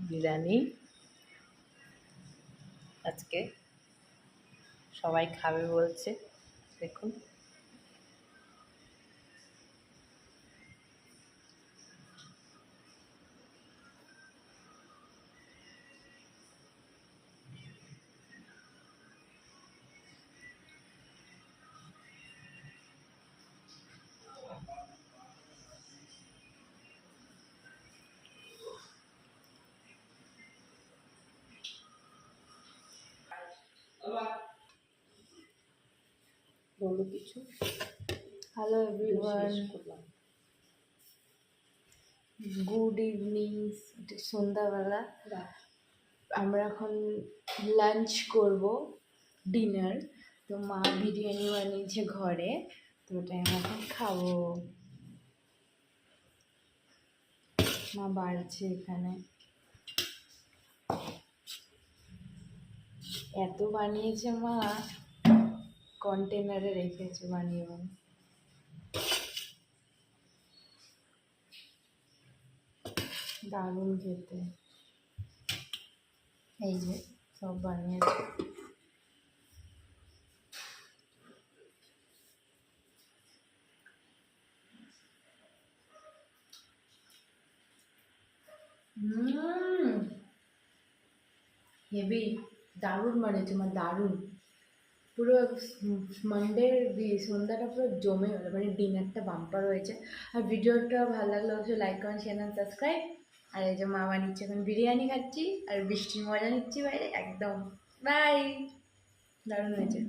বিরিয়ানি আজকে সবাই খাবে বলছে। দেখুন বলো কিছু। Hello everyone, good evening. সন্ধ্যাবেলা আমরা এখন লাঞ্চ করব, ডিনার। তো মা বিরিয়ানি বানিয়েছে ঘরে, তো ওটাই আমরা এখন খাবো। মা বাড়ছে এখানে, এত বানিয়েছে মা, কন্টেনারে রেখেছে বানিয়ে বানিয়ে। দারুণ খেতে, এই যে সব বানিয়েছে। হেভি, দারুণ বানিয়েছে মা, দারুণ। পুরো মানডে সন্ধ্যাটা পুরো জমে গেলো, মানে ডিনারটা বাম্পার হয়েছে। আর ভিডিওটা ভালো লাগলে অবশ্যই লাইক করেন, শেয়ার এন্ড সাবস্ক্রাইব। আর এই যে মা বানিয়েছে, এখন বিরিয়ানি খাচ্ছি আর বৃষ্টির মজা নিচ্ছি বাইরে একদম। বাই, দারুণ হয়েছে।